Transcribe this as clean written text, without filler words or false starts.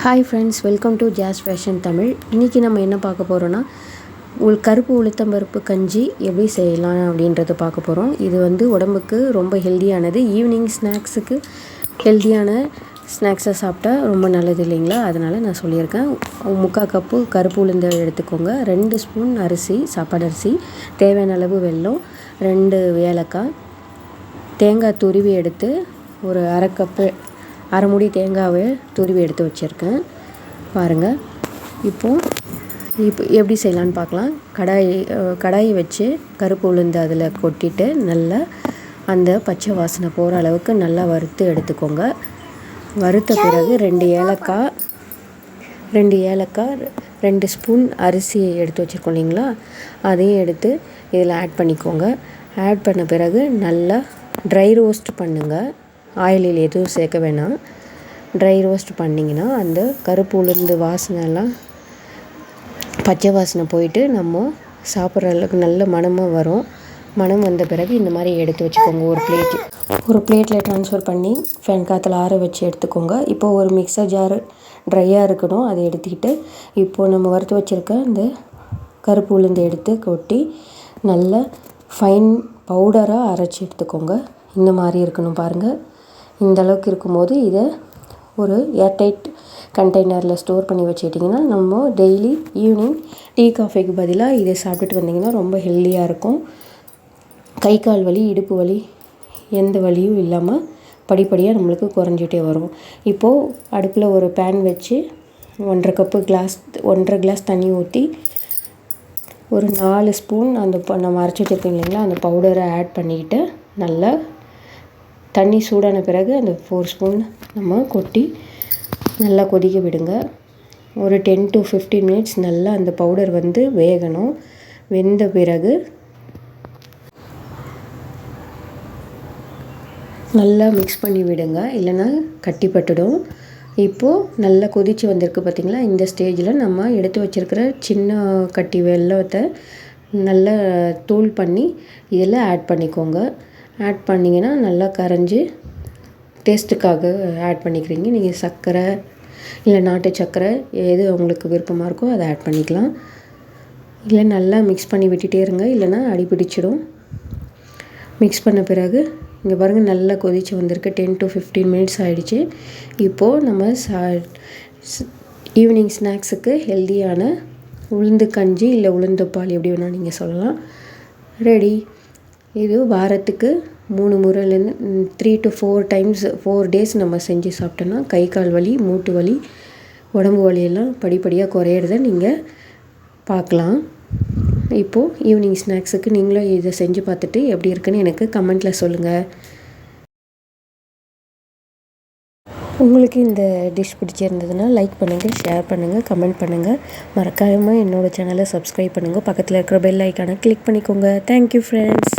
Hi friends, welcome to Jazz fashion Tamil. இன்றைக்கி நம்ம என்ன பார்க்க போகிறோன்னா கருப்பு உளுத்தம்பருப்பு கஞ்சி எப்படி செய்யலாம் அப்படின்றத பார்க்க போகிறோம். இது உடம்புக்கு ரொம்ப ஹெல்த்தியானது. ஈவினிங் ஸ்நாக்ஸுக்கு ஹெல்த்தியான ஸ்நாக்ஸை சாப்பிட்டா ரொம்ப நல்லது இல்லைங்களா? அதனால் நான் சொல்லியிருக்கேன். 3/4 கப்பு கருப்பு உளுந்தை எடுத்துக்கோங்க. 2 ஸ்பூன் அரிசி, சாப்பாடு அரிசி, தேவையான அளவு வெல்லம், 2 ஏலக்காய், தேங்காய் துருவி எடுத்து ஒரு அரை மூடி தேங்காவை துருவி எடுத்து வச்சுருக்கேன். பாருங்கள். இப்போ எப்படி செய்யலான்னு பார்க்கலாம். கடாயை வச்சு கருப்பு உளுந்து அதில் கொட்டிட்டு நல்லா அந்த பச்சை வாசனை போகிற அளவுக்கு நல்லா வறுத்து எடுத்துக்கோங்க. வறுத்த பிறகு 2 ஏலக்காய் 2 ஸ்பூன் அரிசி எடுத்து வச்சுருக்கோம் இல்லைங்களா, அதையும் எடுத்து இதில் ஆட் பண்ணிக்கோங்க. ஆட் பண்ண பிறகு நல்லா ட்ரை ரோஸ்ட் பண்ணுங்கள். ஆயிலில் எதுவும் சேர்க்க வேணாம். ட்ரை ரோஸ்ட் பண்ணிங்கன்னா அந்த கருப்பு உளுந்து வாசனைலாம் பச்சை வாசனை போயிட்டு நம்ம சாப்பிட்ற அளவுக்கு நல்ல மணமாக வரும். மணம் வந்த பிறகு இந்த மாதிரி எடுத்து வச்சுக்கோங்க. ஒரு பிளேட்டில் ட்ரான்ஸ்ஃபர் பண்ணி ஃபேன் காற்றுல ஆற வச்சு எடுத்துக்கோங்க. இப்போது ஒரு மிக்சர் ஜாரு ட்ரையாக இருக்கணும், அதை எடுத்துக்கிட்டு இப்போது நம்ம வறுத்து வச்சுருக்க இந்த கருப்பு உளுந்து எடுத்து கொட்டி நல்ல ஃபைன் பவுடராக அரைச்சி எடுத்துக்கோங்க. இந்த மாதிரி இருக்கணும் பாருங்கள். இந்த அளவுக்கு இருக்கும்போது இதை ஒரு ஏர்டைட் கண்டெய்னரில் ஸ்டோர் பண்ணி வச்சுக்கிட்டிங்கன்னா நம்ம டெய்லி ஈவினிங் டீ காஃபிக்கு பதிலாக இதை சாப்பிட்டுட்டு வந்திங்கன்னா ரொம்ப ஹெல்த்தியாக இருக்கும். கை கால் வலி, இடுப்பு வலி, எந்த வலியும் இல்லாமல் படிப்படியாக நம்மளுக்கு குறைஞ்சிட்டே வரும். இப்போது அடுப்பில் ஒரு பேன் வச்சு 1.5 கிளாஸ் தண்ணி ஊற்றி ஒரு 4 ஸ்பூன் நம்ம அரைச்சி வச்சுருக்கோம் இல்லைங்களா, அந்த பவுடரை ஆட் பண்ணிக்கிட்டு நல்லா தண்ணி சூடான பிறகு அந்த 4 ஸ்பூன் நம்ம கொட்டி நல்லா கொதிக்க விடுங்க. ஒரு 10 to 15 மினிட்ஸ் நல்லா அந்த பவுடர் வேகணும். வெந்த பிறகு நல்லா மிக்ஸ் பண்ணி விடுங்க, இல்லைன்னா கட்டிப்பட்டுடும். இப்போது நல்லா கொதித்து வந்திருக்கு பார்த்திங்களா. இந்த ஸ்டேஜில் நம்ம எடுத்து வச்சுருக்கிற சின்ன கட்டி வெல்லத்தை நல்லா தூள் பண்ணி இதில் ஆட் பண்ணிக்கோங்க. ஆட் பண்ணிங்கன்னா நல்லா கரைஞ்சி டேஸ்ட்டுக்காக ஆட் பண்ணிக்கிறீங்க. நீங்கள் சர்க்கரை இல்லை நாட்டு சர்க்கரை எது உங்களுக்கு விருப்பமாக இருக்கோ அதை ஆட் பண்ணிக்கலாம். இல்லை நல்லா மிக்ஸ் பண்ணி விட்டுட்டே இருங்க, இல்லைன்னா அடி பிடிச்சிடும். மிக்ஸ் பண்ண பிறகு இங்கே பாருங்கள் நல்லா கொதித்து வந்திருக்கு. 10 to 15 மினிட்ஸ் ஆகிடுச்சு. இப்போது நம்ம ஈவினிங் ஸ்நாக்ஸுக்கு ஹெல்த்தியான உளுந்து கஞ்சி இல்லை உளுந்து பால் எப்படி வேணால் நீங்கள் சொல்லலாம், ரெடி. இது வாரத்துக்கு 3 முறையிலேருந்து 3 to 4 டேஸ் நம்ம செஞ்சு சாப்பிட்டோன்னா கை கால் வலி, மூட்டு வலி, உடம்பு வலியெல்லாம் படிப்படியாக குறையிறத நீங்கள் பார்க்கலாம். இப்போது ஈவினிங் ஸ்நாக்ஸுக்கு நீங்களும் இதை செஞ்சு பார்த்துட்டு எப்படி இருக்குன்னு எனக்கு கமெண்ட்டில் சொல்லுங்கள். உங்களுக்கு இந்த டிஷ் பிடிச்சிருந்ததுன்னா லைக் பண்ணுங்கள், ஷேர் பண்ணுங்கள், கமெண்ட் பண்ணுங்கள். மறக்காமல் என்னோடய சேனலை சப்ஸ்கிரைப் பண்ணுங்கள். பக்கத்தில் இருக்கிற பெல் ஐக்கானை கிளிக் பண்ணிக்கோங்க. Thank you friends.